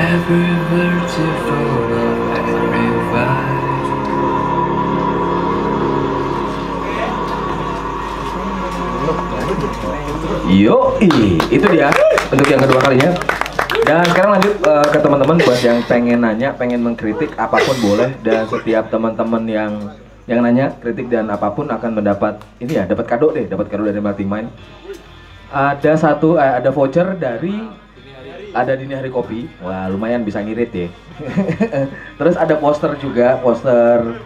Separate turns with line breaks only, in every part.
Every vertical of every vibe. Yoi, itu dia untuk yang kedua kalinya. Dan sekarang lanjut ke teman-teman buat yang pengen nanya, pengen mengkritik apapun boleh. Dan setiap teman-teman yang nanya, kritik dan apapun akan mendapat ini ya, dapat kado deh, dapat kado dari Multi Mind. Ada voucher dari Dini Hari Kopi. Wah, lumayan bisa ngirit ya. Terus ada poster juga, poster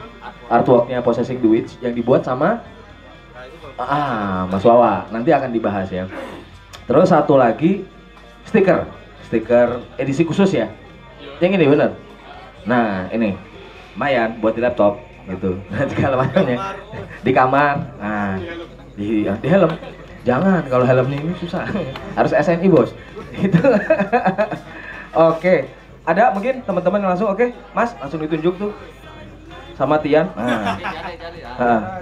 artworknya Possessing the Witch yang dibuat sama Mas Wawa. Nanti akan dibahas ya. Terus satu lagi stiker edisi khusus ya. Yang ini bener. Nah ini lumayan buat di laptop gitu. Segala macamnya di kamar. Nah di helm. Jangan, kalau helmnya ini susah. Harus SNI bos. Itu. Oke. Ada mungkin teman-teman langsung oke. Mas langsung ditunjuk tuh sama Tian. Hah?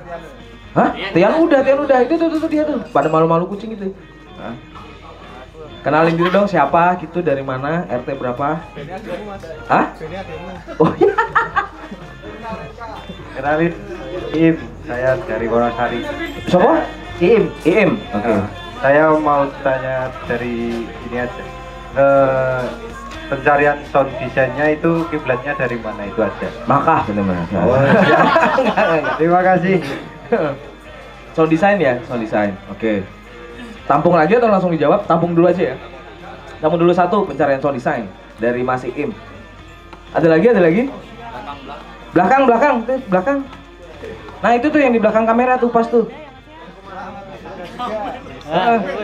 Tian udah. Itu tuh dia tuh. Pada malu-malu kucing itu. Kenalin diri dong siapa gitu, dari mana, RT berapa? Hah? Oh iya.
Kenalin, Iim, saya dari Wonosari.
Siapa? Iim. Oke.
Saya mau tanya dari ini aja. Pencarian sound desainnya itu kiblatnya dari mana itu aja?
Makkah benar-benar.
Oh, terima kasih.
Sound design ya, sound design. Oke. Tampung lagi atau langsung dijawab? Tampung dulu aja ya. Tampung dulu satu pencarian sound design dari Mas Iim. Ada lagi? Belakang. Nah itu tuh yang di belakang kamera tuh pas tuh.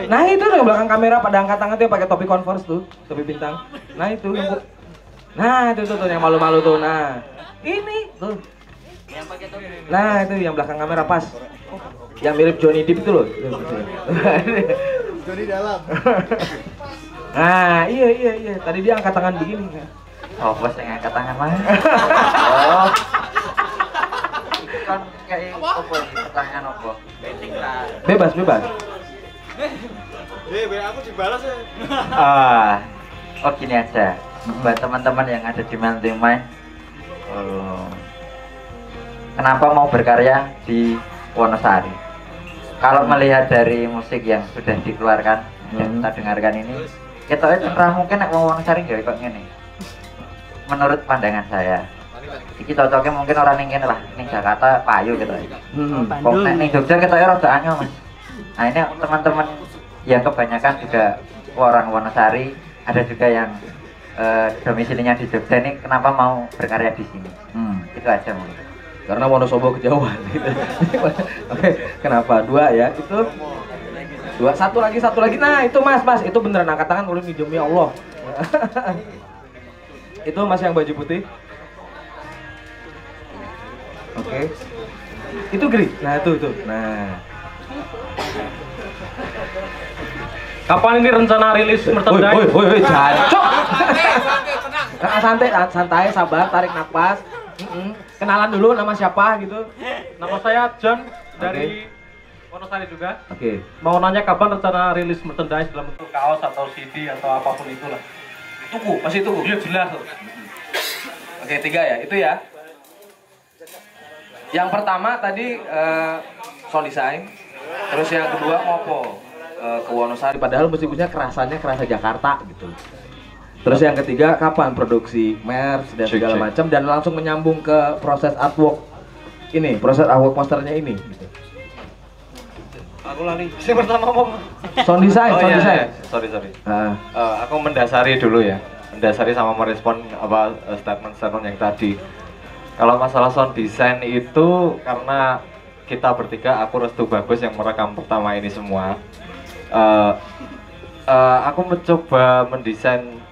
Nah itu tuh yang belakang kamera pada angkat tangan tuh yang pakai topi Converse tuh, topi bintang. Nah itu yang itu tuh yang malu-malu tuh. Nah ini tuh. Nah itu yang belakang kamera pas. Yang mirip Johnny Depp itu loh.
Johnny dalam.
Nah iya. Tadi dia angkat tangan begini.
Oh bos yang angkat tangan mah. Oh. Kan kayak apa ini pertanyaan apa?
Bebas.
Aku dibalas ya.
Oh gini aja. Buat teman-teman yang ada di Multi Mind, kenapa mau berkarya di Wonosari? Kalau melihat dari musik yang sudah dikeluarkan yang kita dengarkan ini, kita mungkin mau Wonosari nggak kok gini. Menurut pandangan saya, iki cocoknya mungkin orang ingin lah ning Jakarta payu gitu. Kok ning Jogja kita ya rada anyel Mas. Nah ini teman-teman yang kebanyakan juga orang Wonosari, ada juga yang domisilinya di Jogja, ini kenapa mau berkarya di sini? Itu aja mungkin.
Karena Wonosobo kejauhan gitu. Oke, kenapa? Dua ya, itu dua, satu lagi. Nah itu mas, itu beneran angkat tangan ulun demi Allah. Itu mas yang baju putih. Oke. Itu Gri. Nah itu. Nah.
Kapan ini rencana rilis merchandise?
Woi, jancok. Santai, sabar, tarik nafas. Kenalan dulu, nama siapa gitu.
Nama saya John dari Wonosari juga.
Oke.
Mau nanya kapan rencana rilis merchandise dalam bentuk kaos atau CD atau apapun itulah.
Masih tunggu.
Iya jelas.
Oke, 3 ya, itu ya. Yang pertama tadi sound design, terus yang kedua ngopo ke Wonosari, padahal musiknya kerasa Jakarta gitu. Terus yang ketiga kapan produksi merch dan segala macam, dan langsung menyambung ke proses artwork ini, proses artwork posternya ini. Gitu.
Aku lali. Yang pertama apa?
Sound design.
Iya. Sorry. Aku mendasari dulu ya. Mendasari sama merespon statement yang tadi. Kalau masalah sound design itu karena kita bertiga, aku Restu Bagus yang merekam pertama ini semua. Aku mencoba mendesain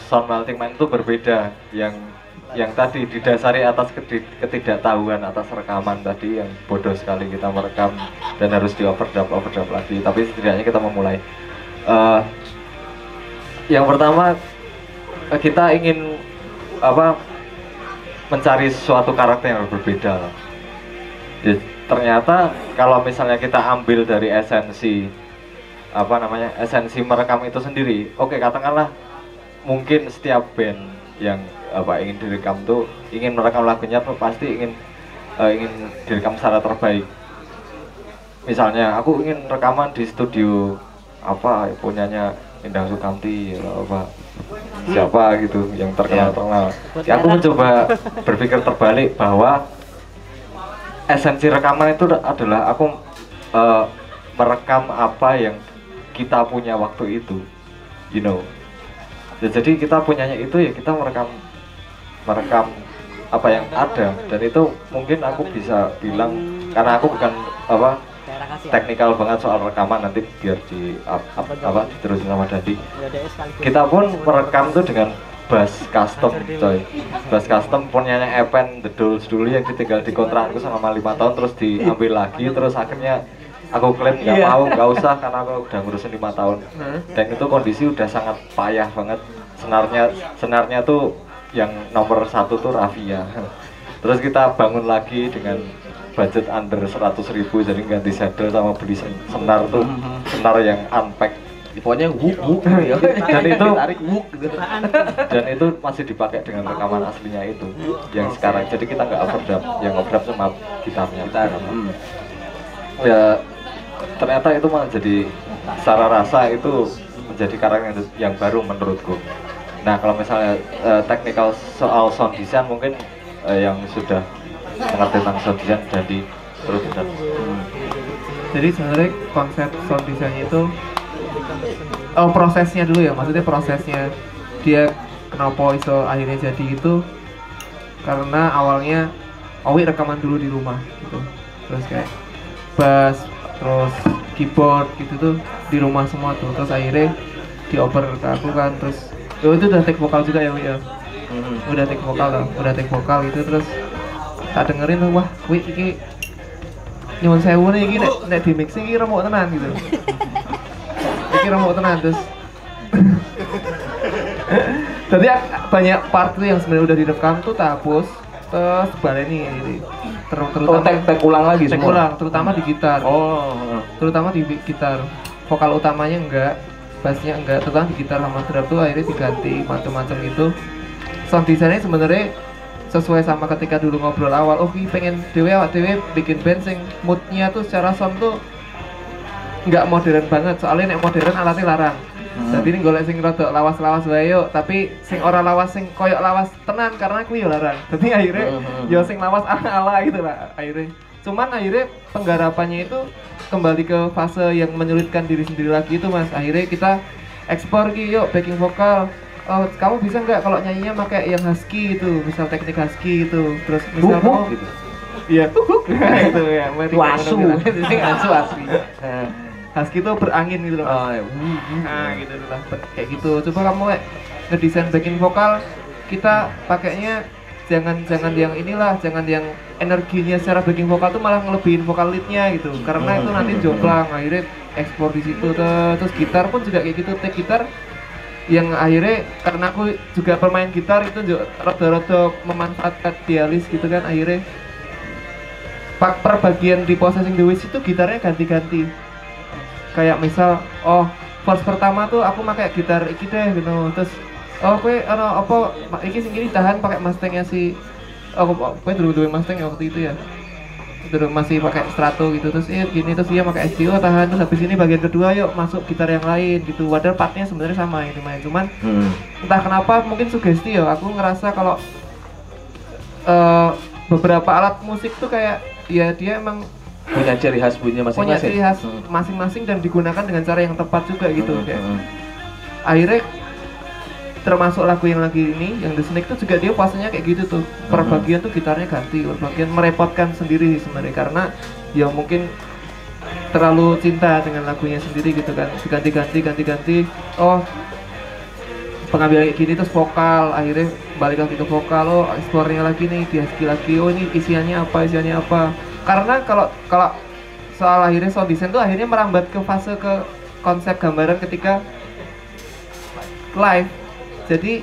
sound Multi Mind itu berbeda, yang tadi didasari atas ketidaktahuan atas rekaman tadi, yang bodoh sekali kita merekam dan harus di overdub lagi, tapi setidaknya kita memulai. Yang pertama kita ingin mencari suatu karakter yang berbeda. Ya, ternyata kalau misalnya kita ambil dari esensi esensi merekam itu sendiri, oke katakanlah mungkin setiap band yang ingin direkam tuh ingin merekam lagunya tuh pasti ingin direkam secara terbaik. Misalnya aku ingin rekaman di studio punyanya Endang Sukamti siapa gitu yang terkenal. Ya, aku mencoba berpikir terbalik bahwa esensi rekaman itu adalah aku merekam apa yang kita punya waktu itu, ya, jadi kita punyanya itu ya kita merekam apa yang ada, dan itu mungkin aku bisa bilang karena aku bukan teknikal banget soal rekaman, nanti biar diterusin sama Dadi. Kita pun merekam tuh dengan bass custom, coy. Bass custom punyanya Epen The Dolls dulu yang ditinggal di kontrakku selama 5 tahun, terus diambil lagi, terus akhirnya aku klaim nggak usah karena aku udah ngurusin 5 tahun. Dan itu kondisi udah sangat payah banget. Senarnya tuh yang nomor 1 tuh Raffia. Terus kita bangun lagi dengan budget under 100.000, jadi ganti saddle sama beli senar tuh, senar yang unpack.
Pokoknya wuk ya.
Dan itu
tarik wuk gitu.
Dan itu masih dipakai dengan rekaman aslinya itu yang sekarang. Jadi kita nggak overdub, yang overdub cuma gitarnya. Ya ternyata itu malah jadi secara rasa itu menjadi karakter yang baru menurutku. Nah kalau misalnya technical soal sound design mungkin yang sudah mengerti tentang sound design jadi terus bisa.
Jadi sebenarnya konsep sound design itu prosesnya dulu ya, maksudnya prosesnya dia kenapa iso akhirnya jadi itu karena awalnya Owi rekaman dulu di rumah gitu, terus kayak bass terus keyboard gitu tuh di rumah semua tuh, terus akhirnya dioper ke aku kan, terus itu udah take vokal juga ya Wi ya. Udah take vokal gitu, terus tak dengerin tuh, wah Wi iki nyuwun sewu nih iki nek di mixing iki remuk tenan gitu. Iki remuk tenan terus. Jadi banyak part tuh yang sebenarnya udah direkam tuh tak hapus, terus baleni ini. Terutama
take ulang lagi semua.
Ulang, terutama di gitar. Terutama di gitar. Vokal utamanya enggak, bassnya enggak, terutama di gitar sama drum tuh akhirnya diganti macam-macam itu. Sound design-nya sebenarnya sesuai sama ketika dulu ngobrol awal, pengen dewe bikin band sing moodnya tuh secara sound tuh nggak modern banget, soalnya nek modern alatnya larang. Jadi ini golek sing rada lawas-lawas wae yo, tapi sing ora lawas sing koyok lawas tenan karena aku yo larang. Jadi akhirnya yo sing lawas ala-ala gitu lah akhirnya. Cuman akhirnya penggarapannya itu kembali ke fase yang menyulitkan diri sendiri lagi itu Mas. Akhirnya kita ekspor yuk backing vokal. Oh, kamu bisa nggak kalau nyanyinya pakai yang husky gitu, misal teknik husky gitu, terus misal kamu
gitu.
Iya, itu ya,
Wasu, itu asu asli.
Husky itu berangin gitu loh. Nah, gitu lah, kayak gitu. Coba kamu ngedesain backing vokal, kita pakainya jangan yang inilah, jangan yang energinya secara backing vokal tuh malah ngelebihin vokal leadnya gitu, karena itu nanti jomplang. Akhirnya ekspor di situ terus gitar pun juga kayak gitu, take gitar yang akhirnya karena aku juga pemain gitar itu juga rada-rada memanfaatkan dialis gitu kan, akhirnya per bagian di Possessing the Witch itu gitarnya ganti-ganti, kayak misal verse pertama tuh aku pakai gitar iki deh gitu, terus iki sing ini tahan pakai Mustangnya si kowe dulu Mustang ya waktu itu ya, dulu masih pakai strato gitu, terus gini, terus dia pakai SDO tahan, terus habis ini bagian kedua yuk masuk gitar yang lain gitu, padahal partnya sebenarnya sama ini main, cuman entah kenapa mungkin sugesti ya, aku ngerasa kalau beberapa alat musik tuh kayak ya dia emang
punya ciri khas bunyinya masing-masing.
Punya ciri khas masing-masing dan digunakan dengan cara yang tepat juga gitu. Kayak akhirnya termasuk lagu yang lagi ini, yang The Snake tuh juga dia pasanya kayak gitu tuh. Per bagian tuh gitarnya ganti, per bagian merepotkan sendiri sebenarnya karena ya mungkin terlalu cinta dengan lagunya sendiri gitu kan. Ganti-ganti. Oh, pengambilan kayak gini terus vokal, akhirnya balik lagi ke vokal, eksplornya lagi nih, dia lagi, oh ini isiannya apa. Karena kalau soal akhirnya sound design tuh akhirnya merambat ke fase ke konsep gambaran ketika live. Jadi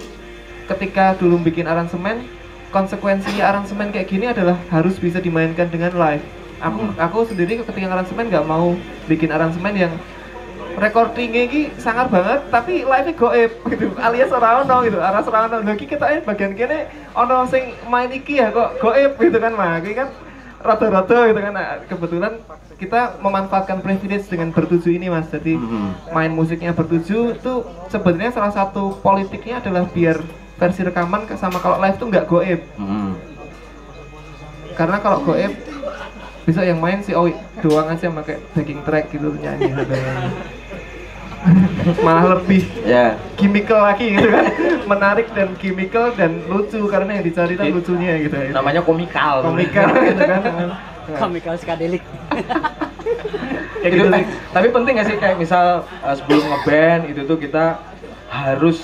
ketika dulu bikin aransemen, konsekuensinya aransemen kayak gini adalah harus bisa dimainkan dengan live. Aku sendiri ketika aransemen nggak mau bikin aransemen yang recordingnya ini sangar banget tapi live-nya goib gitu alias ora ono gitu arah ora ono lagi kita bagian kene ono sing main iki ya kok goib gitu kan mah iki kan rata-rata gitu kan nah, kebetulan kita memanfaatkan privilege dengan bertuju ini mas jadi main musiknya bertuju tuh sebenarnya salah satu politiknya adalah biar versi rekaman sama kalau live tuh nggak goib karena kalau goib bisa yang main si Owi doang aja pakai backing track gitu nyanyi malah lebih gimmickal lagi gitu kan menarik dan gimmickal dan lucu karena yang dicari kan lucunya gitu
namanya komikal
gitu kan
komikal skadelik
kayak gitu tapi penting nggak sih kayak misal sebelum ngeband itu tuh kita harus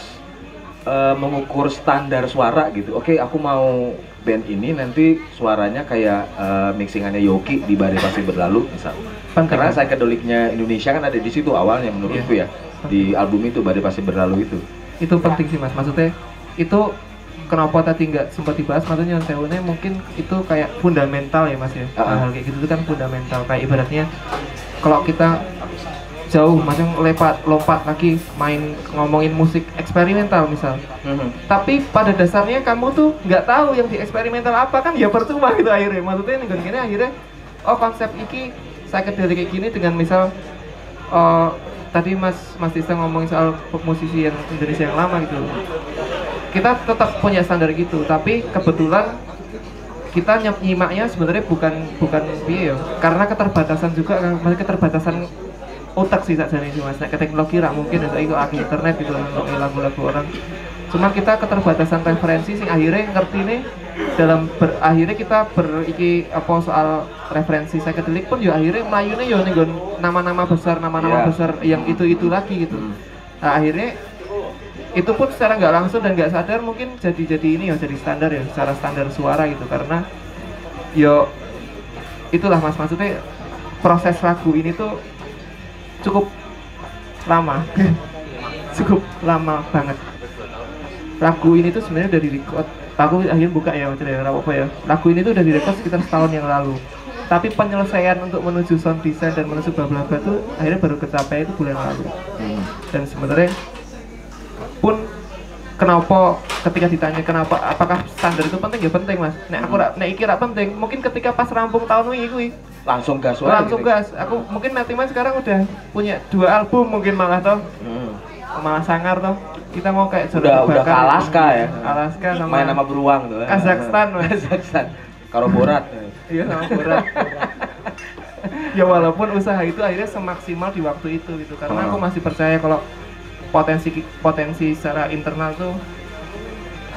mengukur standar suara gitu oke aku mau band ini nanti suaranya kayak mixingannya Yoki di Badai Pasti Berlalu misal karena psychedelicnya Indonesia kan ada di situ awalnya menurutku ya di album itu Badai Pasti Berlalu itu
penting sih mas maksudnya itu kenapa tadi nggak sempat dibahas maksudnya sewanya mungkin itu kayak fundamental ya mas ya hal kayak gitu itu kan fundamental kayak ibaratnya kalau kita jauh macam lompat lagi main ngomongin musik eksperimental misal tapi pada dasarnya kamu tuh nggak tahu yang di eksperimental apa kan ya percuma gitu akhirnya maksudnya nih gini akhirnya oh konsep iki psychedelic kayak gini dengan misal tadi mas Tisa ngomongin soal musisi yang Indonesia yang lama gitu kita tetap punya standar gitu tapi kebetulan kita nyimaknya sebenarnya bukan biaya karena keterbatasan juga masih keterbatasan otak sih saja nih mas, ke teknologi rak mungkin ya itu internet gitu untuk lagu-lagu orang. Cuma kita keterbatasan referensi sing akhirnya ngerti nih dalam akhirnya kita beriki apa soal referensi psychedelic pun ya akhirnya melayunya ya nih nama-nama besar besar yang itu lagi gitu. Nah, akhirnya itu pun secara nggak langsung dan nggak sadar mungkin jadi ini ya jadi standar ya secara standar suara gitu karena yo itulah mas maksudnya proses lagu ini tuh cukup lama banget lagu ini tuh sebenarnya udah direcord aku akhirnya buka ya apa ya lagu ini tuh udah direcord sekitar setahun yang lalu tapi penyelesaian untuk menuju sound design dan menuju bla bla bla tuh akhirnya baru kecapai itu bulan lalu dan sebenarnya pun kenapa ketika ditanya kenapa apakah standar itu penting ya penting mas nek iki ra penting mungkin ketika pas rampung tahun ini langsung gas aku mungkin Matiman sekarang udah punya 2 album mungkin malah toh malah sangar toh kita mau kayak
udah ke Alaska ya
Alaska sama
main nama beruang tuh
Kazakhstan
karo Borat
iya sama Borat ya walaupun usaha itu akhirnya semaksimal di waktu itu gitu karena aku masih percaya kalau potensi secara internal tuh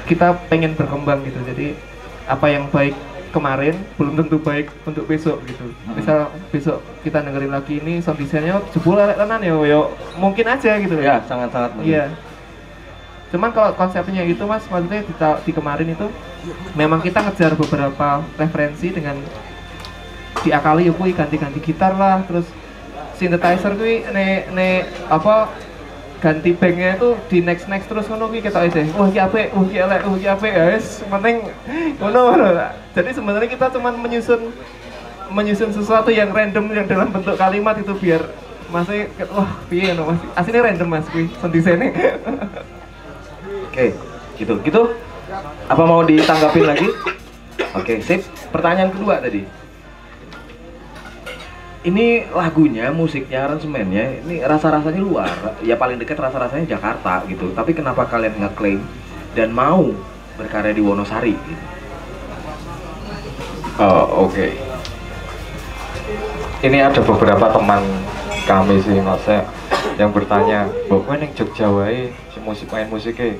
kita pengen berkembang gitu jadi apa yang baik kemarin belum tentu baik untuk besok gitu. Misal besok kita dengerin lagi ini sound design-nya jebol elek tenan ya yo mungkin aja gitu
ya sangat-sangat mungkin.
Iya. Cuman kalau konsepnya itu mas maksudnya di kemarin itu memang kita ngejar beberapa referensi dengan diakali yuk ganti-ganti gitar lah terus synthesizer kuwi nek apa ganti banknya itu di next terus ngono kuwi ketok aja. Wah iki apik, iki elek, iki apik ya wis penting ngono. Jadi sebenarnya kita cuma menyusun sesuatu yang random yang dalam bentuk kalimat itu biar masih wah piye ngono Mas. Asline random Mas kuwi sound design-nya.
Oke, gitu. Apa mau ditanggapin lagi? Oke, sip. Pertanyaan kedua tadi. Ini lagunya, musiknya, aransemennya, ini rasa-rasanya luar. Ya paling dekat rasa-rasanya Jakarta gitu. Tapi kenapa kalian ngeklaim dan mau berkarya di Wonosari? Gitu?
Oke. Ini ada beberapa teman kami sih mas yang bertanya, "Mbok kowe ning Jogja wae main musiknya?"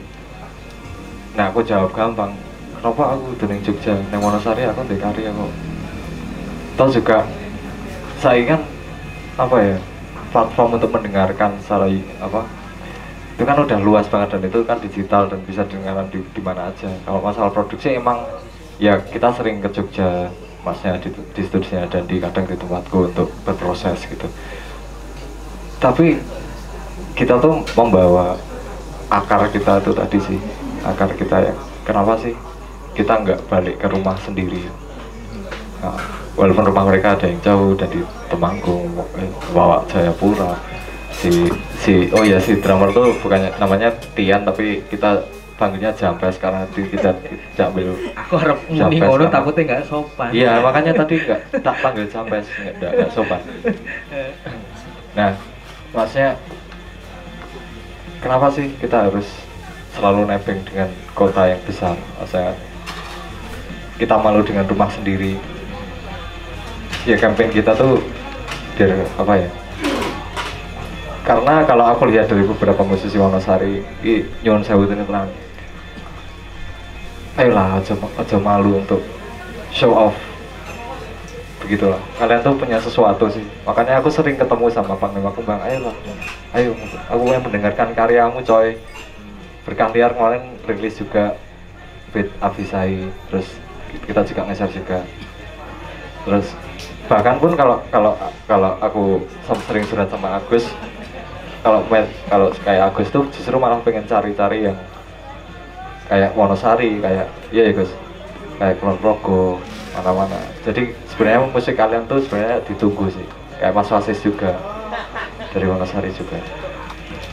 Nah aku jawab gampang, kenapa aku udah ning Jogja, ning Wonosari aku ndek karya kok. Toh juga saya kan apa ya platform untuk mendengarkan secara apa itu kan udah luas banget dan itu kan digital dan bisa dengarkan di mana aja. Kalau masalah produksi emang ya kita sering ke Jogja masnya di studinya dan kadang di tempatku untuk berproses gitu. Tapi kita tuh membawa akar kita itu tadi sih, akar kita ya kenapa sih kita nggak balik ke rumah sendiri. Nah, walaupun rumah mereka ada yang jauh dan di Temanggung, bawa Jayapura, si drummer tuh bukannya namanya Tian, tapi kita panggilnya Jampes karena kita tidak ambil.
Aku harap muni ngono takutnya nggak sopan.
Iya, makanya tadi nggak tak panggil Jampes, nggak sopan. Nah, maksudnya kenapa sih kita harus selalu nebeng dengan kota yang besar? Maksudnya kita malu dengan rumah sendiri. Ya campaign kita tuh dari apa ya? Karena kalau aku lihat dari beberapa musisi Wonosari, nyuwun sewu tenan. Ayolah, aja malu untuk show off. Begitulah. Kalian tuh punya sesuatu sih. Makanya aku sering ketemu sama Panglima Kembang. Ayolah, ayo, aku yang mendengarkan karyamu, coy. Berkah liar kemarin rilis juga Beat Abisai, terus kita juga ngeser juga. Terus bahkan pun kalau aku sering surat sama Agus, kalau kayak Agus tuh justru malah pengen cari-cari yang kayak Wonosari, kayak iya ya Gus, kayak Kulon Progo, mana-mana. Jadi sebenarnya musik kalian tuh sebenarnya ditunggu sih, kayak Mas Wasis juga dari Wonosari juga.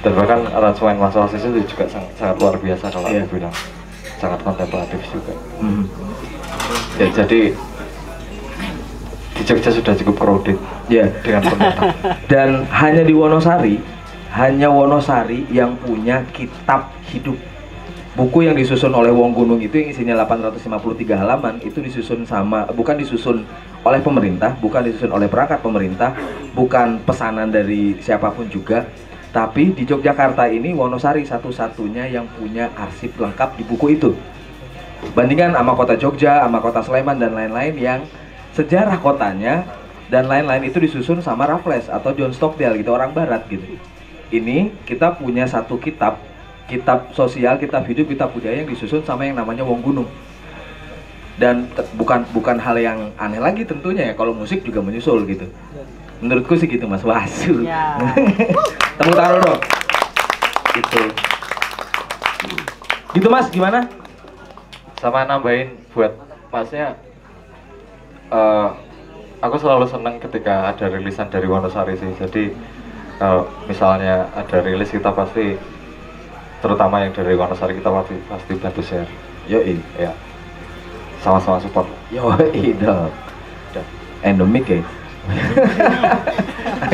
Dan bahkan aransemen Mas Wasis itu juga sangat luar biasa kalau aku bilang, sangat kontemplatif juga. Ya jadi di Jogja sudah cukup crowded dengan pendatang.
Dan hanya di Wonosari, hanya Wonosari yang punya kitab hidup. Buku yang disusun oleh Wong Gunung itu yang isinya 853 halaman, itu bukan disusun oleh pemerintah, bukan disusun oleh perangkat pemerintah, bukan pesanan dari siapapun juga. Tapi di Yogyakarta ini Wonosari satu-satunya yang punya arsip lengkap di buku itu. Bandingkan sama kota Jogja, sama kota Sleman dan lain-lain yang sejarah kotanya dan lain-lain itu disusun sama Raffles atau John Stockdale gitu, orang barat gitu. Ini kita punya satu kitab sosial, kitab hidup, kitab budaya yang disusun sama yang namanya Wong Gunung. Dan bukan hal yang aneh lagi tentunya ya, kalau musik juga menyusul gitu. Menurutku sih gitu Mas Wasu.
Ya.
Tepuk tangan dong. Gitu. Gitu Mas, gimana?
Sama nambahin buat Masnya, aku selalu senang ketika ada rilisan dari Wonosari sih. Jadi kalau misalnya ada rilis kita pasti, terutama yang dari Wonosari kita pasti bantu share.
Yoi.
Ya, sama-sama support.
Yoi dong. Endemik ya.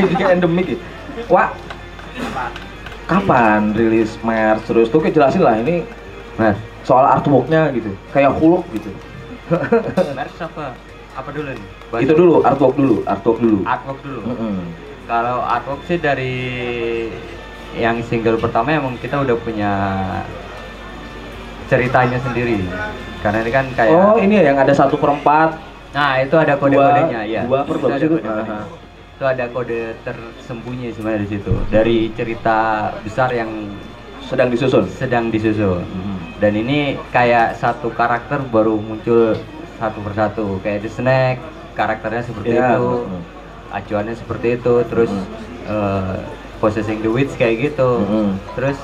Ini endemik ya. Wah, kapan rilis merch terus tuh jelasin lah ini. Nah, soal artworknya gitu, kayak Hulk gitu.
Merch apa dulu nih?
Itu dulu, artwork dulu.
Artwork dulu. Kalau artwork sih dari yang single pertama emang kita udah punya ceritanya sendiri. Karena ini kan kayak
ini ya yang ada 1/4.
Nah, itu ada kode-kodenya ya.
2/12 itu.
Itu ada kode tersembunyi sebenarnya di situ. Dari cerita besar yang
sedang disusun.
Dan ini kayak satu karakter baru muncul satu persatu, kayak The Snack, karakternya seperti itu. Acuannya seperti itu, terus Possessing the Witch kayak gitu. Terus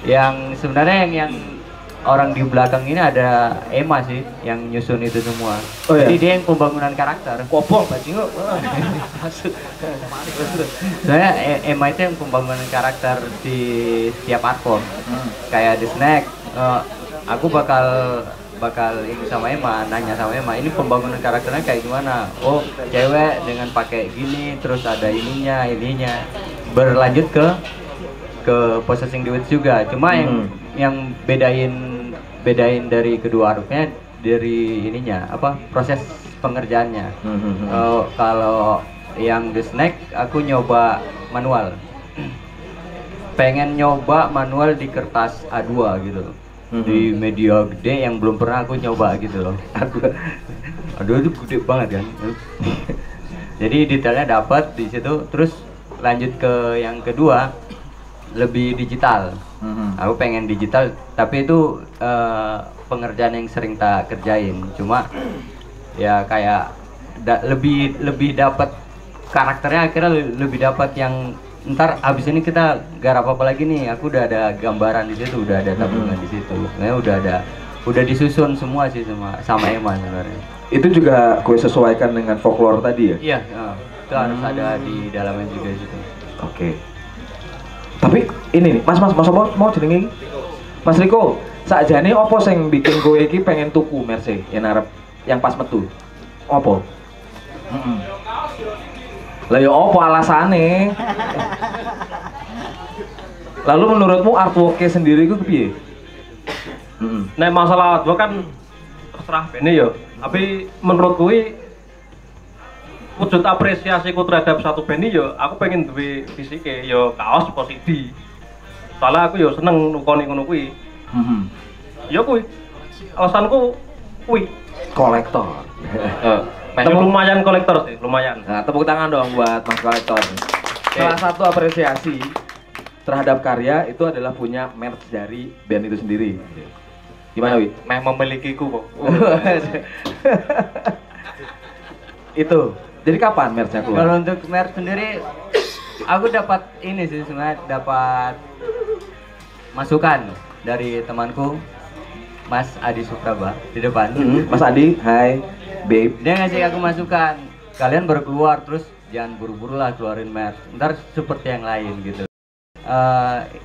yang sebenarnya yang orang di belakang ini ada Emma sih yang nyusun itu semua. Jadi dia yang pembangunan karakter.
Kopong bajingo.
Soalnya Emma itu yang pembangunan karakter di setiap artwork. Kayak The Snack, aku bakal ini sama Emma, nanya sama Emma, ini pembangunan karakternya kayak gimana? Oh, cewek dengan pakai gini, terus ada ininya. Berlanjut ke Possessing the Witch juga. Cuma yang bedain dari kedua artworknya dari ininya proses pengerjaannya. Kalau yang The Snack aku nyoba manual. Pengen nyoba manual di kertas A2 gitu. Di media gede yang belum pernah aku nyoba gitu loh. Aduh itu gede banget kan. Jadi detailnya dapat di situ, terus lanjut ke yang kedua lebih digital. Aku pengen digital, tapi itu pengerjaan yang sering tak kerjain. Cuma ya kayak lebih dapat karakternya, akhirnya lebih dapat yang ntar abis ini kita garap apa lagi nih, aku udah ada gambaran di situ, udah ada tabungan di situ. Nah, udah disusun semua sih sama Emma sebenarnya.
Itu juga gue sesuaikan dengan folklore tadi ya?
Iya, itu harus ada di dalamnya juga situ.
Oke. Tapi ini nih, Mas apa mau jenenge iki? Mas Riko, sakjane opo sing bikin kowe iki pengen tuku Mercy yang pas metu? Opo? Lah ya opo alasane? Lalu menurutmu artwork-nya sendiri itu piye?
Nek masalah artwork kan terserah bene yo. Tapi menurut kuwi wujud apresiasiku terhadap satu band yo, aku pengen duwe fisike yo kaos apa CD. Soalnya aku yo seneng nukoni ngono kuwi. Yo kuwi. Alasanku kuwi
Kolektor.
lumayan kolektor sih, lumayan.
Nah, tepuk tangan dong buat Mas Kolektor. Salah satu apresiasi terhadap karya itu adalah punya merch dari band itu sendiri. Gimana Wi?
Meh memilikiku kok.
Itu. Jadi kapan merchnya keluar?
Kalau untuk merch sendiri, aku dapat ini sih sebenarnya, dapat masukan dari temanku Mas Adi Supraba di depan.
Mas Adi, hai, babe.
Dia ngasih aku masukan, kalian baru keluar terus jangan buru-buru lah keluarin merch, ntar seperti yang lain gitu.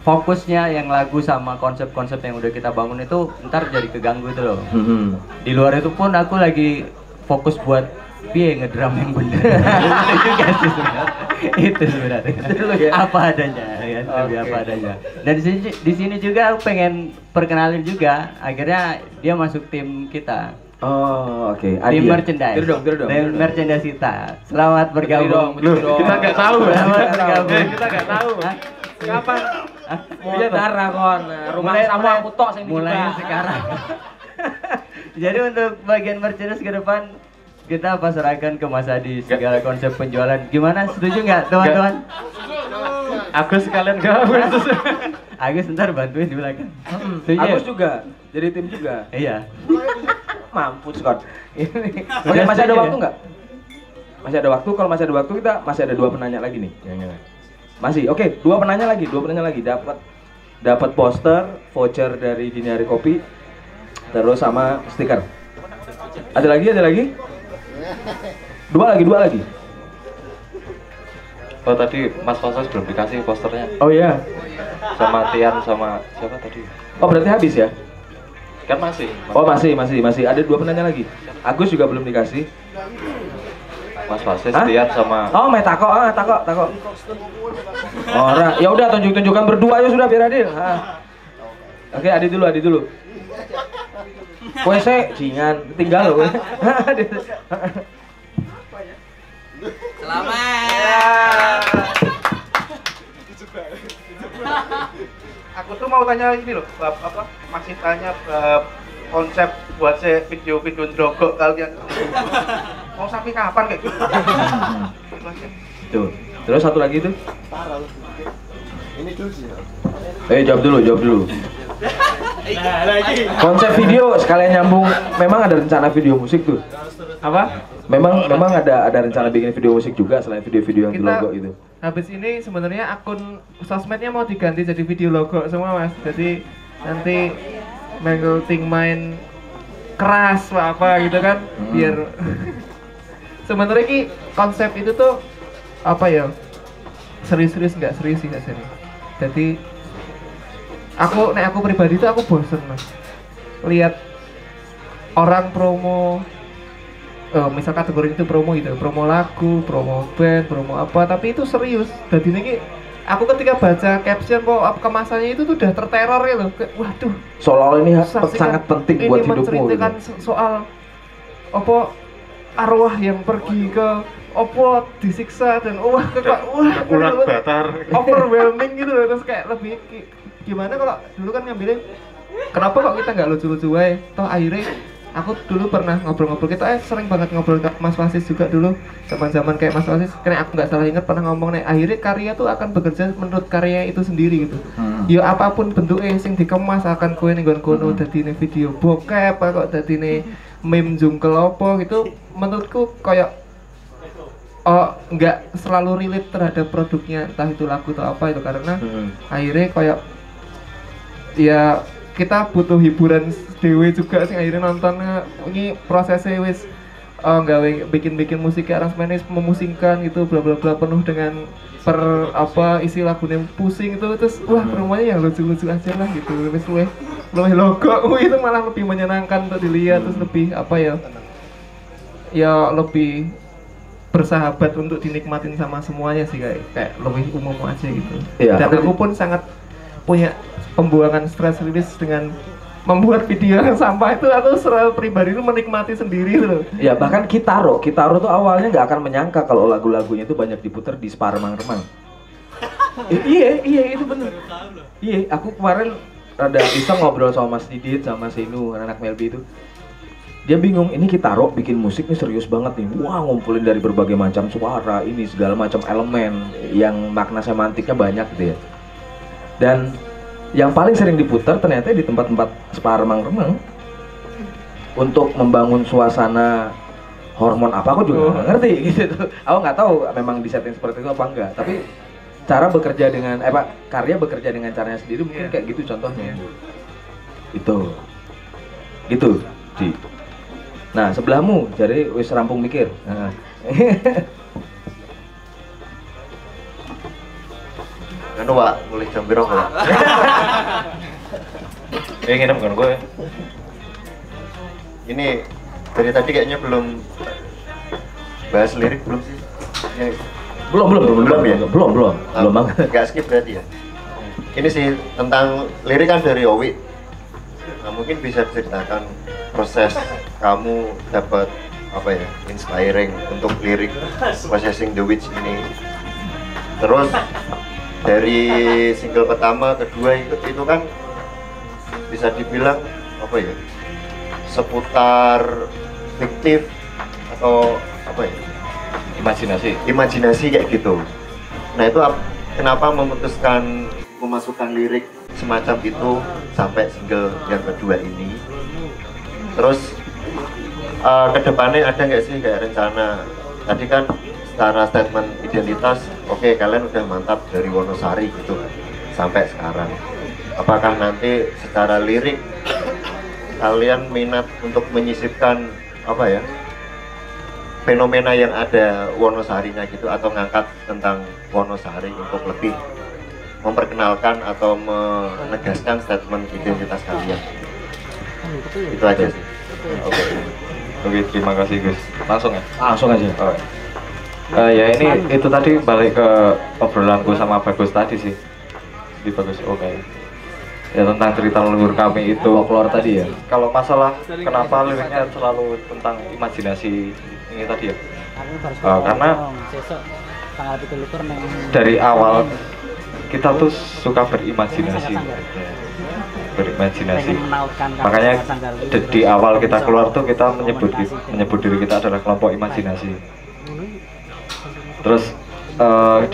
Fokusnya yang lagu sama konsep-konsep yang udah kita bangun itu ntar jadi keganggu itu loh. Di luar itu pun aku lagi fokus buat ngedrum yang bener. Itu juga sih sebenarnya. Itu sebenarnya. Apa adanya, ya, lebih apa adanya. Dan di sini juga aku pengen perkenalin juga. Akhirnya dia masuk tim kita.
Oh, oke.
Tim merchandise.
Tiru dong.
Tim merchandise kita. Selamat bergabung.
Kita nggak tahu.
Selamat bergabung.
Kita nggak tahu. Kapan?
Iya darah kon. Rumah sama aku tok sing
mulai sekarang. Jadi untuk bagian merchandise ke depan kita pasrahkan ke Mas Adi segala konsep penjualan. Gimana? Setuju nggak teman-teman?
Agus sekalian gabung.
Agus ntar bantuin di belakang. Setuju?
Agus juga. Jadi tim juga.
Iya.
Mampus kon. Ini. Oke, masih ada waktu nggak? Masih ada waktu. Kalau masih ada waktu kita masih ada 2 penanya lagi nih. Masih. Oke, 2 penanya lagi. Dapat poster, voucher dari Dini Hari Kopi, terus sama stiker. Ada lagi? 2 lagi.
Oh tadi Mas Fosas belum dikasih posternya.
Oh iya.
Sama Tian sama siapa tadi?
Oh berarti habis ya?
Kan masih.
Oh masih. Ada 2 penanya lagi. Agus juga belum dikasih.
Mas Fasis, Tian sama.
Oh, tako. Ora, ya udah tunjukkan berdua ya sudah biar adil. Oke, Adi dulu. Kowe sih jingan, tinggal loh.
Selamat.
Aku tuh mau tanya ini loh, masih tanya konsep buat video Drogo kalian. Mau sampai kapan kayak gitu?
Tuh. Terus satu lagi tuh.
Ini dulu sih.
Jawab dulu. Konsep video sekalian nyambung. Memang ada rencana video musik tuh.
Apa?
Memang ada rencana bikin video musik juga selain video-video yang di logo itu.
Habis ini sebenarnya akun sosmednya mau diganti jadi video logo semua Mas. Jadi nanti Mangle Ting main keras apa gitu kan biar sebenarnya ki konsep itu tuh apa ya serius nggak serius. Jadi aku pribadi tuh aku bosen Mas lihat orang promo misal kategori itu promo gitu, promo lagu, promo band, promo apa, tapi itu serius. Jadi ini aku ketika baca caption kok kemasannya itu tuh udah terteror ya loh. Waduh.
Seolah-olah ini sangat penting buat hidupmu.
Ini menceritakan soal apa arwah yang pergi ke opo disiksa dan wah
ulat batar.
Overwhelming gitu loh. Terus kayak lebih gimana kalau dulu kan ngambilin kenapa kok kita nggak lucu-lucu aja? Toh akhirnya aku dulu pernah ngobrol-ngobrol kita sering banget ngobrol ke Mas Wasis juga dulu zaman kayak Mas Wasis karena aku nggak salah ingat pernah ngomong nih akhirnya karya tuh akan bekerja menurut karya itu sendiri gitu. Ya apapun bentuknya sing dikemas akan kue nih kono dadi nih video bokep kok dadi nih meme jungkel opo gitu menurutku kayak nggak selalu relate terhadap produknya entah itu lagu atau apa itu karena akhirnya kayak ya kita butuh hiburan dewe juga sih akhirnya nontonnya ini prosesnya wis bikin musiknya aransemennya memusingkan gitu, bla bla bla, penuh dengan isi lagunya pusing itu, terus wah rumahnya yang lucu-lucu aja lah gitu, lebih logo itu malah lebih menyenangkan untuk dilihat, terus lebih ya lebih bersahabat untuk dinikmatin sama semuanya sih, kayak lebih umum aja gitu. Dan aku pun sangat punya pembuangan stress release dengan membuat video yang sampah itu. Aku secara pribadi itu menikmati sendiri loh.
Ya bahkan Kitaro tuh awalnya nggak akan menyangka kalau lagu-lagunya itu banyak diputar di Spa Remang-Remang. Iya itu bener. Iya, aku kemarin rada iseng ngobrol sama Mas Didit sama Sinu, anak Melbi itu. Dia bingung, ini Kitaro bikin musik nih serius banget nih. Wah, ngumpulin dari berbagai macam suara, ini segala macam elemen yang makna semantiknya banyak gitu ya. Dan yang paling sering diputar ternyata di tempat-tempat Spa Remang-Remang untuk membangun suasana hormon apa aku juga nggak ngerti gitu. Aku nggak tahu memang di setting seperti itu apa enggak. Tapi cara bekerja dengan karya bekerja dengan caranya sendiri mungkin kayak gitu contohnya. Gitu. Di. Nah sebelahmu jadi wis rampung mikir. Nah.
Anu Pak, mulai jam berapa Pak?
Nginep kan gue.
Ini dari tadi kayaknya belum bahas lirik belum sih? Ya, belum banget. Gak skip berarti ya? Ini sih tentang lirik kan dari Owi. Nah mungkin bisa diceritakan proses kamu dapat inspiring untuk lirik Possessing the Witch ini. Terus dari single pertama, kedua itu kan bisa dibilang seputar fiktif atau imajinasi kayak gitu. Nah itu kenapa memutuskan memasukkan lirik semacam itu sampai single yang kedua ini? Terus kedepannya ada nggak sih kayak rencana? Tadi kan secara statement identitas, oke, kalian udah mantap dari Wonosari gitu sampai sekarang. Apakah nanti secara lirik kalian minat untuk menyisipkan fenomena yang ada Wonosarinya gitu, atau ngangkat tentang Wonosari untuk lebih memperkenalkan atau menegaskan statement identitas kalian? Itu aja sih.
Oke, terima kasih Gus. Langsung aja.
Ya
ini itu tadi balik ke obrolanku sama Bagus tadi sih. Di Bagus, oke. Ya tentang cerita leluhur kami itu
folklore tadi ya.
Kalau masalah kenapa liriknya selalu tentang imajinasi ini tadi ya? Karena dari awal kita tuh suka berimajinasi. Makanya di awal kita keluar tuh kita menyebut diri kita adalah kelompok imajinasi. Terus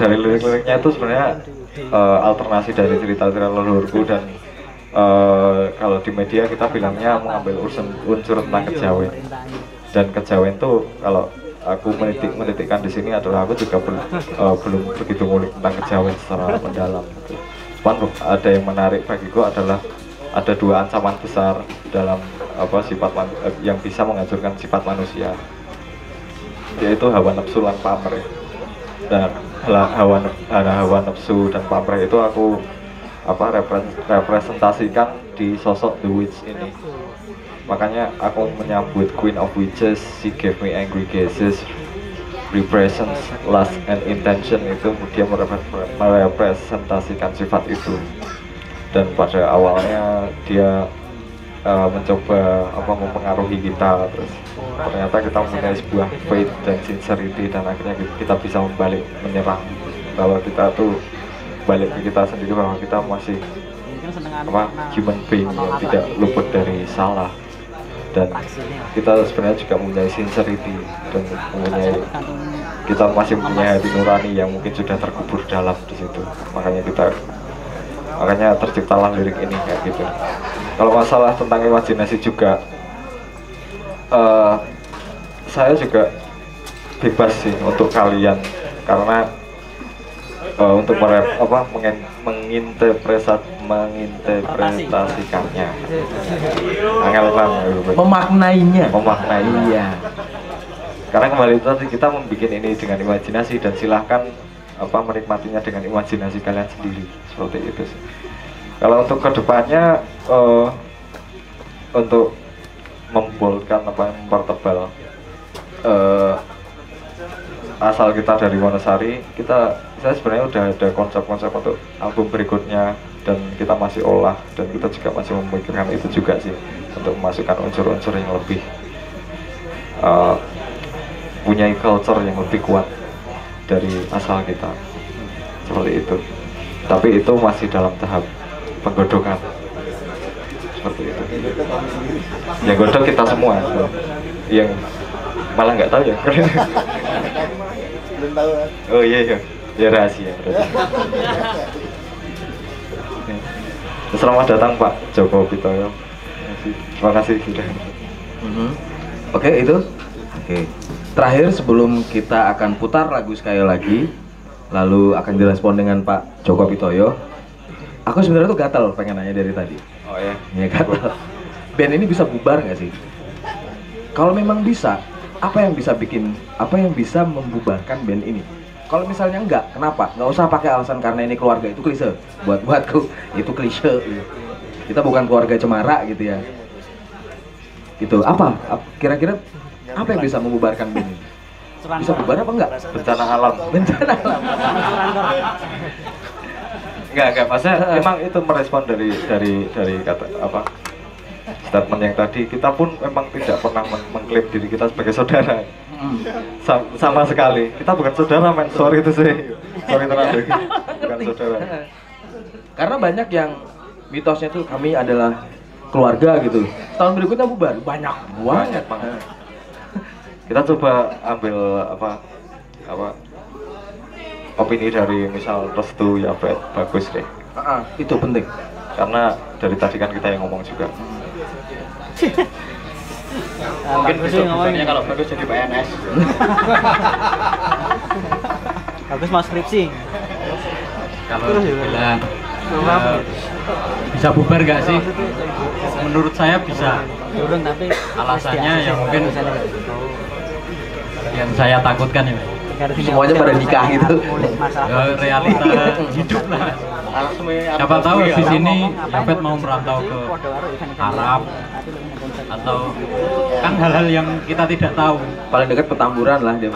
dari lirik-liriknya itu sebenarnya alternasi dari cerita-cerita leluhurku, dan kalau di media kita bilangnya mengambil unsur tentang kejawen. Dan kejawen tuh kalau aku menitikkan di sini adalah aku juga belum begitu ngulik tentang kejawen secara mendalam. Cuman ada yang menarik bagiku adalah ada dua ancaman besar dalam yang bisa menghancurkan sifat manusia, yaitu hawa nafsu dan pamrih. Dan hawa nafsu dan pamrih itu aku representasikan di sosok The Witch ini. Makanya aku menyambut Queen of Witches, she gave me angry gazes, represents lust and intention, itu dia merepresentasikan sifat itu. Dan pada awalnya dia mencoba mempengaruhi kita, terus ternyata kita mempunyai sebuah faith dan sincerity, dan akhirnya kita bisa menyerang bahwa kita tuh balik ke kita sendiri, bahwa kita masih human being yang tidak luput dari salah, dan kita sebenarnya juga mempunyai sincerity, dan kita masih mempunyai hati nurani yang mungkin sudah terkubur dalam di situ. Makanya terciptalah lirik ini kayak gitu. Kalau masalah tentang imajinasi juga, saya juga bebas sih untuk kalian, karena untuk menginterpretasikannya, memaknainya. Iya. Karena kembali itu tadi kita membuat ini dengan imajinasi dan silahkan menikmatinya dengan imajinasi kalian sendiri seperti itu sih. Kalau untuk kedepannya untuk membolkan mempertebal asal kita dari Wonosari, saya sebenarnya udah ada konsep-konsep untuk album berikutnya dan kita masih olah dan kita juga masih memikirkan itu juga sih untuk memasukkan unsur-unsur yang lebih punya culture yang lebih kuat dari asal kita seperti itu. Tapi itu masih dalam tahap penggodokan seperti itu. Yang godok kita semua, yang malah nggak tahu ya.
Belum tahu.
Oh iya, ya rahasia. Selamat datang Pak Joko Pitoyo. Terima kasih sudah.
Oke, itu. Oke. Terakhir sebelum kita akan putar lagu sekali lagi, lalu akan direspon dengan Pak Joko Pitoyo. Aku sebenarnya tuh gatel pengen nanya dari tadi.
Oh ya.
Ya gatel. Band ini bisa bubar nggak sih? Kalau memang bisa, apa yang bisa membubarkan band ini? Kalau misalnya enggak, kenapa? Nggak usah pakai alasan karena ini keluarga, itu klise. Buatku itu klise. Kita bukan keluarga cemara gitu ya. Itu apa? Kira-kira apa yang bisa membubarkan band ini? Bisa bubar apa enggak?
Bencana alam.
Bencana alam.
Enggak, maksudnya memang itu merespon dari kata statement yang tadi. Kita pun memang tidak pernah mengklaim diri kita sebagai saudara. Sama sekali. Kita bukan saudara, men. Sorry itu sih. Sorry terlalu. Bukan saudara.
Karena banyak yang mitosnya tuh kami adalah keluarga gitu. Tahun berikutnya bubar. Banyak
banget. Kita coba ambil opini dari misal Restu ya bagus deh.
Itu penting.
Karena dari tadi kan kita yang ngomong juga.
Mungkin besok bukannya kalau bagus jadi PNS. Bagus mau skripsi.
Kalau bilang bisa bubar nggak sih? Menurut saya bisa. Alasannya ya mungkin yang saya takutkan ya.
Semuanya pada nikah gitu.
Realita hidup lah. Siapa tahu di sini Yapet mau merantau ke Arab atau kan hal-hal yang kita tidak tahu.
Paling dekat Petamburan lah dia.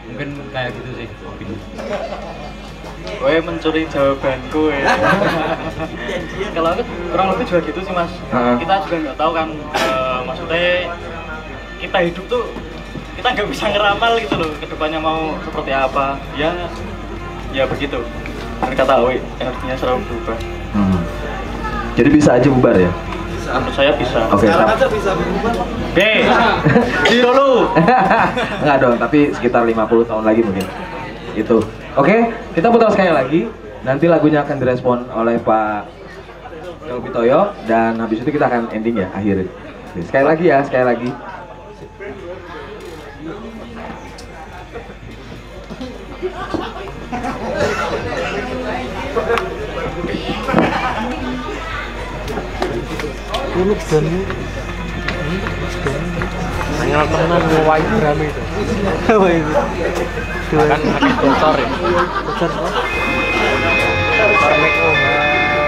Mungkin kayak gitu sih.
Gue mencuri jawabanku ya. Kalau aku kurang lebih juga gitu sih mas. Kita juga nggak tahu kan, maksudnya kita hidup tuh kita nggak bisa ngeramal gitu loh kedepannya mau seperti apa. Ya begitu. Mereka tahu energinya selalu berubah.
Jadi bisa aja bubar ya?
Menurut saya bisa.
Oke.
Sekarang aja bisa berubah. Di dulu.
Enggak dong, tapi sekitar 50 tahun lagi mungkin. Itu. Oke, kita putar sekali lagi. Nanti lagunya akan direspon oleh Pak Joko Pitoyo dan habis itu kita akan ending ya, akhirin. Sekali lagi ya, sekali lagi.
Dulu dan hanya tenan ngewai drama itu. Apa itu? Kan pakai bocor ya. Bocor apa? Bocor mic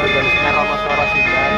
dan snare sama suara sindan.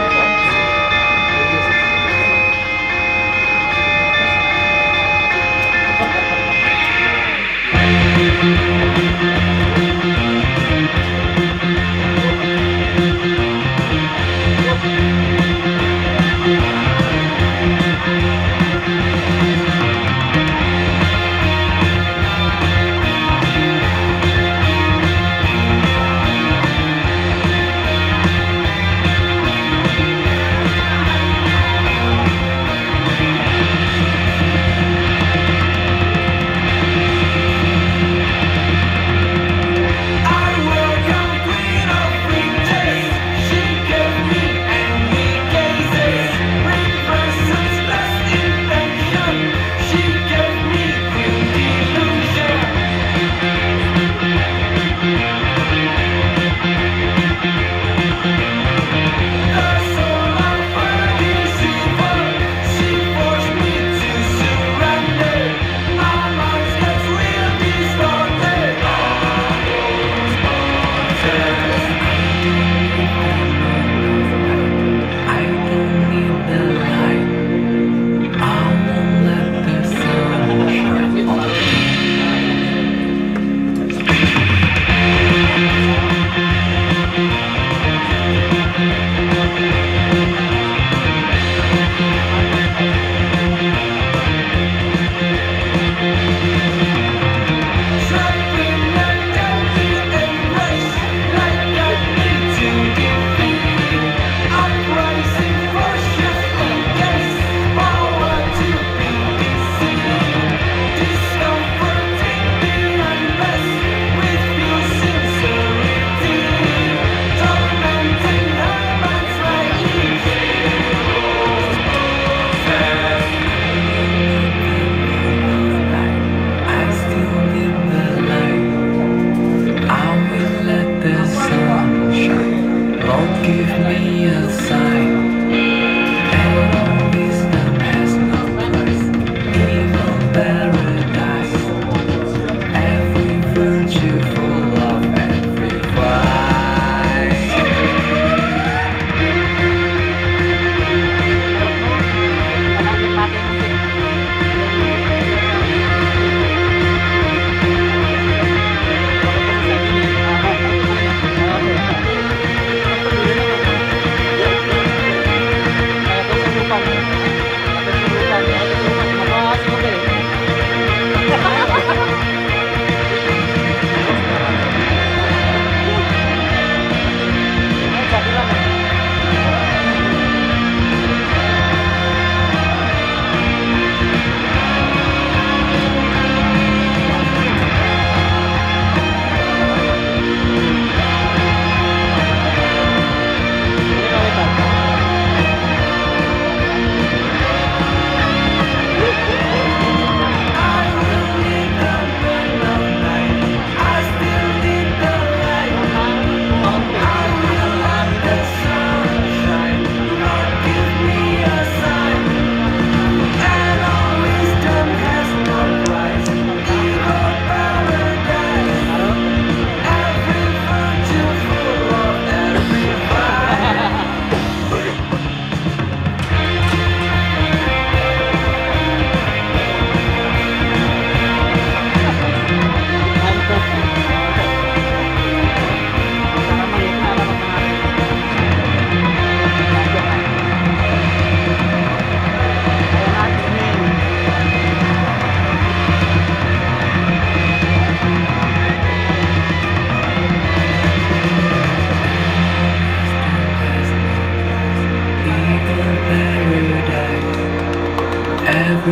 Ya,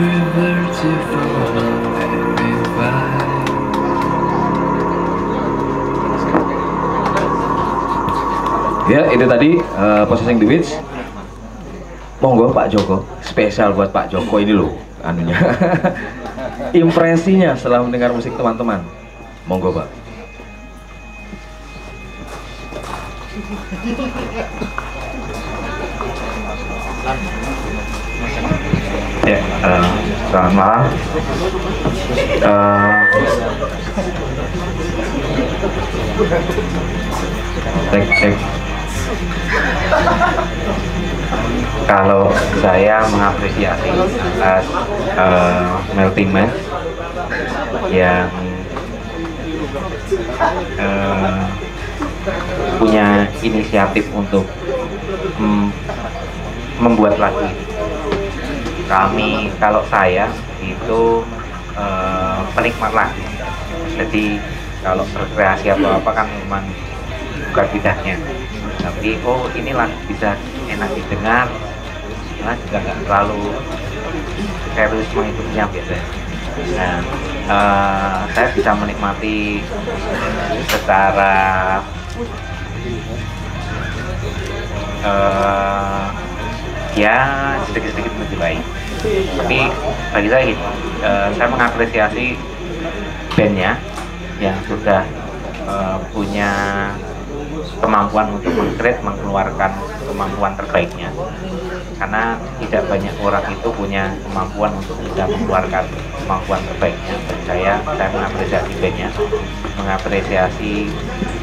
itu tadi Possessing the Witch. Monggo Pak Joko, spesial buat Pak Joko ini loh anunya. Impresinya setelah mendengar musik teman-teman. Monggo Pak.
Ya, selamat malam. Cek. Kalau saya mengapresiasi atas Melting Man yang punya inisiatif untuk membuat lagu ini. Kalau saya itu penikmat lagu, jadi kalau berkreasi atau apa kan memang bukan bidangnya, tapi ini lagu bisa enak didengar, juga nggak terlalu serius mengikutinya biasanya. Nah, saya bisa menikmati secara ya sedikit-sedikit menjiwai. Tapi bagi saya gitu, saya mengapresiasi bandnya yang sudah punya kemampuan untuk mengeluarkan kemampuan terbaiknya, karena tidak banyak orang itu punya kemampuan untuk bisa mengeluarkan kemampuan terbaiknya. Dan saya mengapresiasi bandnya, mengapresiasi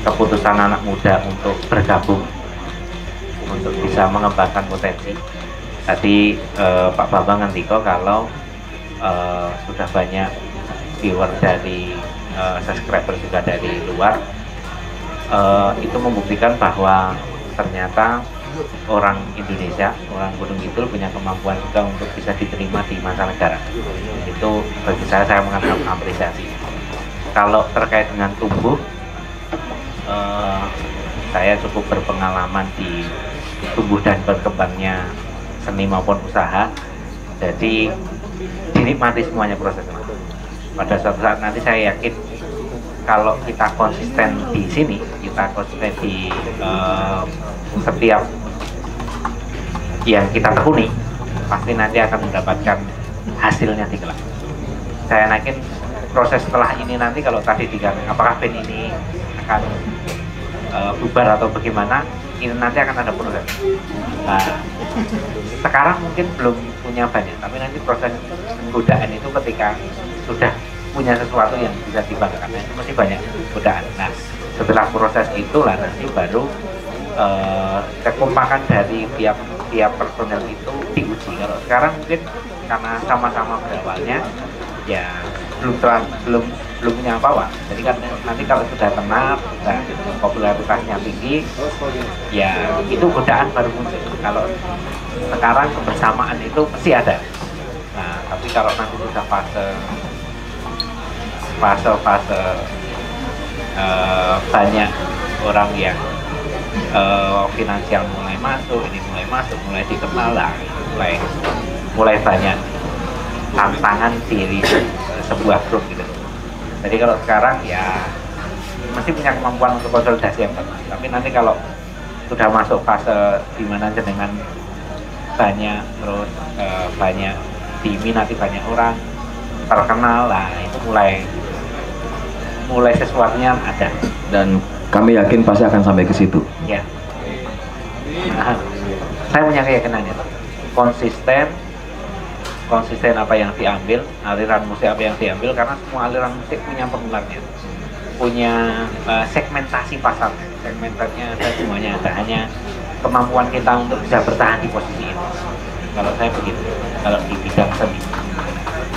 keputusan anak muda untuk bergabung untuk bisa mengembangkan potensi. Tadi Pak Bambang Ngantiko kalau sudah banyak viewer dari subscriber juga dari luar, itu membuktikan bahwa ternyata orang Indonesia, orang Gunung Kidul punya kemampuan juga untuk bisa diterima di mancanegara. Itu bagi saya menganggap apresiasi. Kalau terkait dengan tumbuh, saya cukup berpengalaman di tumbuh dan berkembangnya seni maupun usaha, jadi dinikmati semuanya prosesnya. Pada suatu saat nanti saya yakin kalau kita konsisten di sini, kita konsisten di setiap yang kita tekuni, pasti nanti akan mendapatkan hasilnya di kelak. Saya yakin proses setelah ini nanti, kalau tadi dikatakan apakah band ini akan bubar atau bagaimana, ini nanti akan ada proses. Nah, sekarang mungkin belum punya banyak, tapi nanti proses godaan itu ketika sudah punya sesuatu yang bisa dibanggakan, itu masih banyak godaan. Nah, setelah proses itulah nanti baru kekompakan dari tiap personel itu diuji. Kalau sekarang mungkin karena sama-sama berawalnya, ya belum punya apa-apa. Jadi kan nanti kalau sudah tenar dan popularitasnya tinggi, ya itu godaan baru muncul. Kalau sekarang kebersamaan itu pasti ada. Nah, tapi kalau nanti sudah fase banyak orang yang finansial mulai masuk, mulai dikenal lah, mulai banyak tantangan diri sebuah grup gitu. Jadi kalau sekarang ya masih punya kemampuan untuk konsolidasi yang benar. Tapi nanti kalau sudah masuk fase di mana dengan banyak terus banyak diminati banyak orang, terkenal lah, itu mulai sesuatunya ada.
Dan kami yakin pasti akan sampai ke situ.
Ya. Nah, saya punya keyakinan itu. Konsisten apa yang diambil, aliran musik apa yang diambil, karena semua aliran musik punya penggemarnya, punya segmentasi pasar, segmentasinya dan semuanya ada, hanya kemampuan kita untuk bisa bertahan di posisi itu. Kalau saya begitu, kalau di bidang seni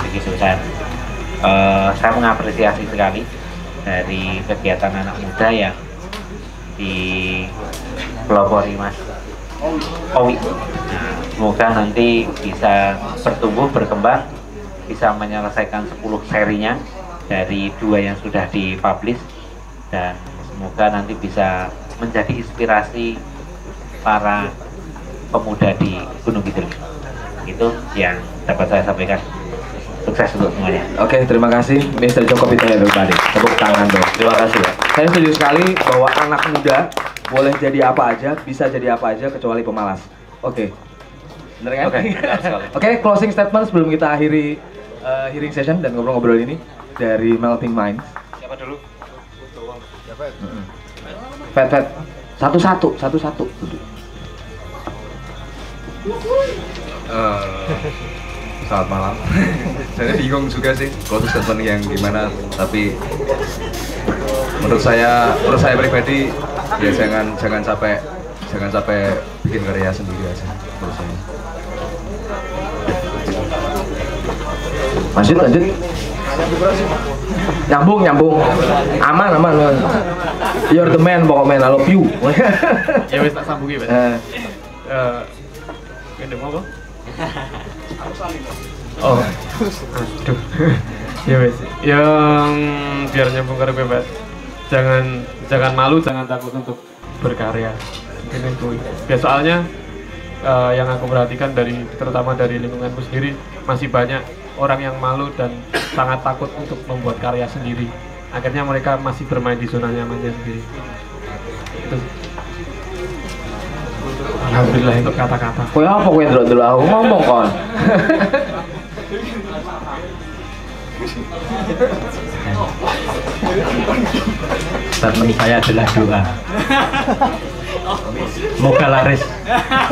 begitu. Saya mengapresiasi sekali dari kegiatan anak muda yang dipelopori Mas Owi. Nah, semoga nanti bisa bertumbuh, berkembang, bisa menyelesaikan 10 serinya dari 2 yang sudah dipublish, dan semoga nanti bisa menjadi inspirasi para pemuda di Gunung Kidul. Itu yang dapat saya sampaikan. Sukses untuk semuanya.
Oke, terima kasih Mr. Joko Pitoya everybody. Tepuk tangan dong. Terima kasih ya. Saya setuju sekali bahwa anak muda boleh jadi apa aja, bisa jadi apa aja kecuali pemalas. Oke. Bener kan? Oke, closing statement sebelum kita akhiri hearing session dan ngobrol-ngobrol ini dari Melting Minds.
Siapa dulu?
Fet. Satu-satu.
Selamat malam. Saya bingung juga sih closing statement yang gimana, tapi menurut saya pribadi ya jangan sampai bikin karya sendiri aja menurut saya.
Lanjut. Nyambung. Aman. You're the man, pokoknya I love you.
Ya wes tak sambungi, Mas. Ini mau apa? Oh. Aduh. Ya wes. Yang biar nyambung ke bebas. Jangan malu, jangan takut untuk berkarya. Ini tuh. Ya soalnya yang aku perhatikan terutama dari lingkunganku sendiri, masih banyak orang yang malu dan sangat takut untuk membuat karya sendiri. Akhirnya mereka masih bermain di zona nyamannya sendiri. Itu. Alhamdulillah untuk kata-kata.
Kowe apa kowe dulu aku ngomong kon.
Statement saya adalah doa. Moga laris.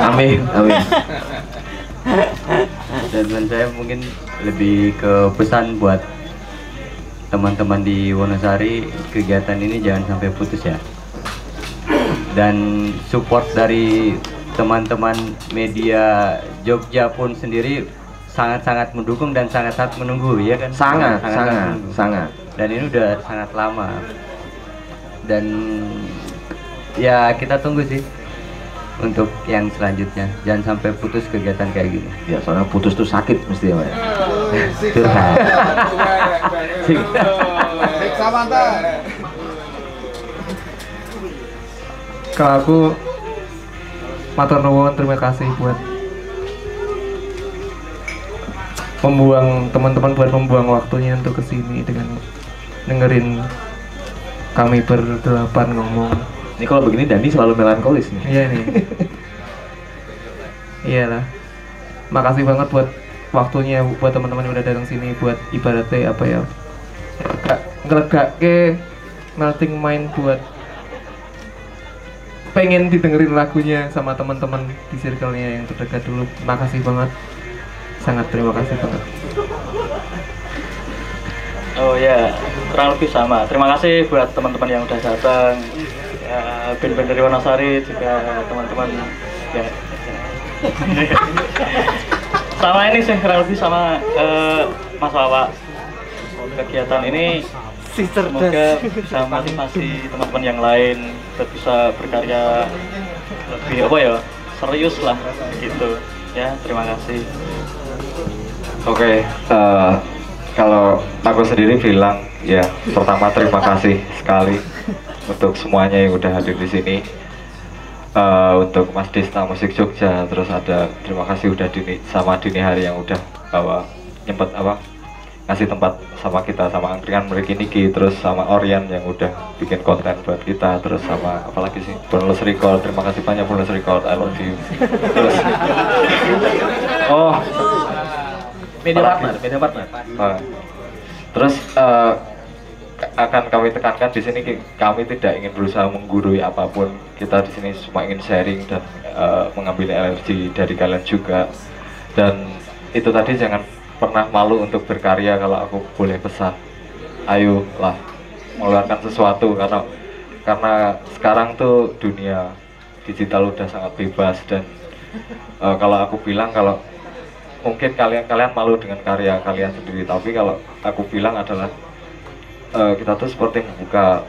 Amin.
Dan saya mungkin lebih ke pesan buat teman-teman di Wonosari, kegiatan ini jangan sampai putus ya. Dan support dari teman-teman media Jogja pun sendiri sangat-sangat mendukung dan sangat-sangat menunggu ya kan? Sangat. Dan ini udah sangat lama. Dan ya kita tunggu sih untuk yang selanjutnya, jangan sampai putus kegiatan kayak gini.
Ya soalnya putus tuh sakit mesti ya, Pak.
Curhat.
Kalau aku matur nuwun, terima kasih buat membuang waktunya untuk kesini dengan dengerin kami berdelapan ngomong.
Ini kalau begini Dandi selalu melankolis nih.
Iya nih. Iyalah. Makasih banget buat waktunya, buat teman-teman yang udah datang sini, buat ibaratnya apa ya? Ngelegake Melting Mind, buat pengen didengerin lagunya sama teman-teman di circle-nya yang terdekat dulu. Makasih banget. Sangat terima kasih banget.
Oh ya, kurang lebih sama. Terima kasih buat teman-teman yang udah datang. Ya, band-band dari Wonosari juga teman-teman ya. Sama ini sih kurang lebih sama Mas Wawa. Kegiatan ini semoga bisa motivasi teman-teman yang lain untuk bisa berkarya lebih apa ya, serius lah gitu ya. Terima kasih.
Oke, kalau aku sendiri bilang ya, pertama terima kasih sekali untuk semuanya yang udah hadir di sini. Untuk Mas Dista Musik Jogja, terus ada terima kasih udah sama Dini Hari yang udah nyempet ngasih tempat sama kita, sama Angkringan Meriki Niki, terus sama Orion yang udah bikin konten buat kita, terus sama apalagi sih Bonus Record. Terima kasih banyak Bonus Record, I love you. Terus
media partner.
Terus akan kami tekankan di sini, kami tidak ingin berusaha menggurui apapun. Kita di sini cuma ingin sharing dan mengambil energi dari kalian juga. Dan itu tadi, jangan pernah malu untuk berkarya. Kalau aku boleh pesan, ayolah mengeluarkan sesuatu, karena sekarang tuh dunia digital udah sangat bebas. Dan kalau aku bilang, kalau mungkin kalian malu dengan karya kalian sendiri, tapi kalau aku bilang adalah kita tuh seperti membuka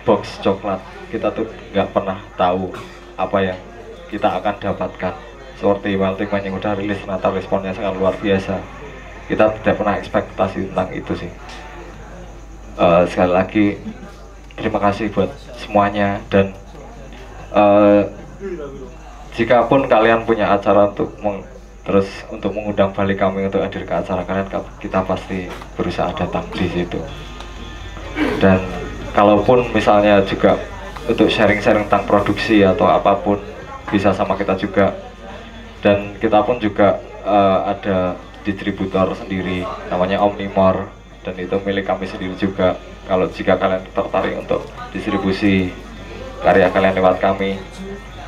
box coklat. Kita tuh nggak pernah tahu apa yang kita akan dapatkan. Seperti Melting Mind yang udah rilis Natal, responnya sangat luar biasa. Kita tidak pernah ekspektasi tentang itu sih. Sekali lagi terima kasih buat semuanya. Dan jika pun kalian punya acara untuk Terus untuk mengundang balik kami untuk hadir ke acara kalian, kita pasti berusaha datang di situ. Dan kalaupun misalnya juga untuk sharing-sharing tentang produksi atau apapun bisa sama kita juga. Dan kita pun juga ada distributor sendiri namanya Omnimore, dan itu milik kami sendiri juga. Kalau jika kalian tertarik untuk distribusi karya kalian lewat kami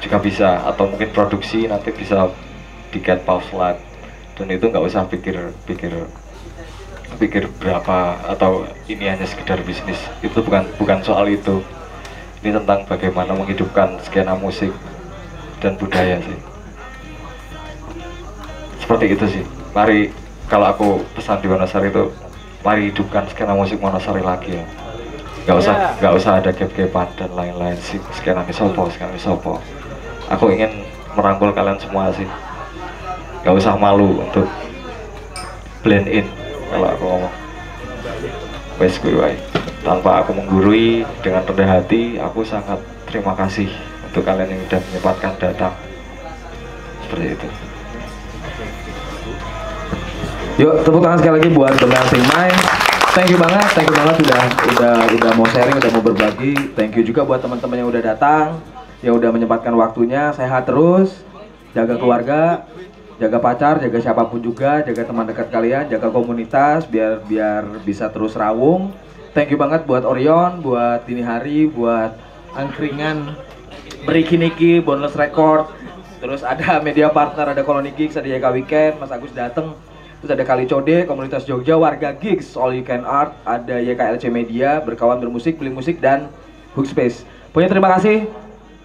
juga bisa, atau mungkin produksi nanti bisa di Get Pause Live, dan itu nggak usah pikir berapa atau ini hanya sekedar bisnis. Itu bukan soal itu. Ini tentang bagaimana menghidupkan skena musik dan budaya sih. Seperti itu sih. Mari, kalau aku pesan di Wonosari itu, mari hidupkan skena musik Wonosari lagi ya. Nggak usah ada gap-gapan dan lain-lain sih. Skena sopo. Aku ingin merangkul kalian semua sih. Nggak usah malu untuk blend in kalau aku ngomong. Wes kuwi wae. Tanpa aku menggurui, dengan rendah hati, aku sangat terima kasih untuk kalian yang sudah menyempatkan datang. Seperti itu.
Yuk, tepuk tangan sekali lagi buat The Melting Mind. Thank you banget udah mau sharing, udah mau berbagi. Thank you juga buat teman-teman yang udah datang, yang udah menyempatkan waktunya. Sehat terus, jaga keluarga, jaga pacar, jaga siapapun juga, jaga teman dekat kalian, jaga komunitas biar bisa terus rawung. Thank you banget buat Orion, buat Dini Hari, buat Angkringan, Berikiniki, Boneless Record. Terus ada media partner, ada Koloni Gigs, ada YK Weekend, Mas Agus dateng. Terus ada Kali Code, Komunitas Jogja, Warga Gigs, All You Can Art, ada YKLC Media, Berkawan Bermusik, Beli Musik, dan Hook Space. Pokoknya terima kasih,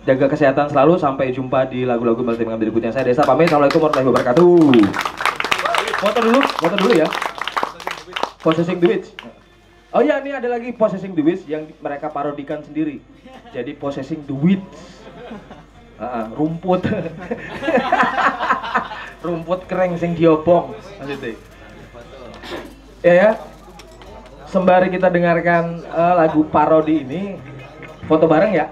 jaga kesehatan selalu, sampai jumpa di lagu-lagu Melting Mind berikutnya. Saya Desa pamit, Assalamualaikum warahmatullahi wabarakatuh. Foto dulu ya. Possessing the Witch. Oh iya, ini ada lagi Possessing the Witch yang mereka parodikan sendiri. Jadi Possessing the Witch. Rumput. Rumput kering sing diobong maksudnya. Ya. Sembari kita dengarkan lagu parodi ini, foto bareng ya.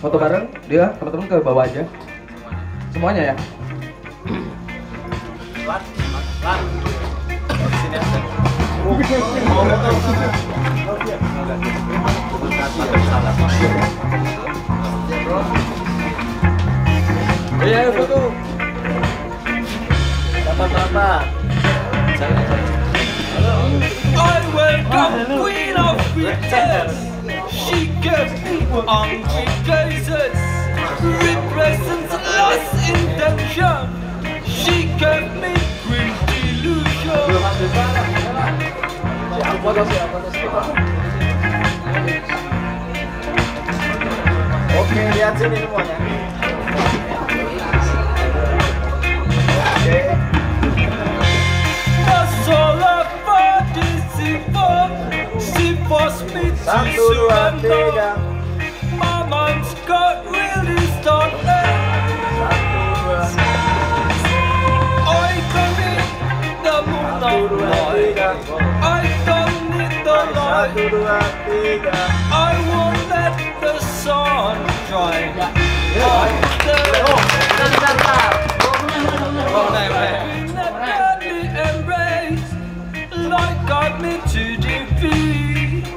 Foto bareng, dia teman-teman ke bawah aja. Semuanya ya. Sini aja.
Iya, foto. Dapat.
I welcome Queen of Bitters. She gives me hungry gazes. Represents lost intention. She gave me green delusion.
Oke, lihat sini semuanya.
Satu, dua, tiga. My mind's got really started. Satu, dua. I don't need the moonlight. I don't need the light.
Satu, dua, tiga.
I won't let the sun shine. Like got me to defeat.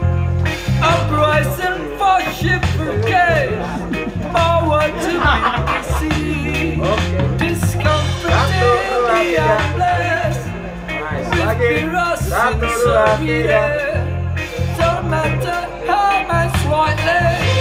Uprising for ship brigade. Power to beat the sea. Discomforted the endless. With virus and surrender. Don't matter how much slightly.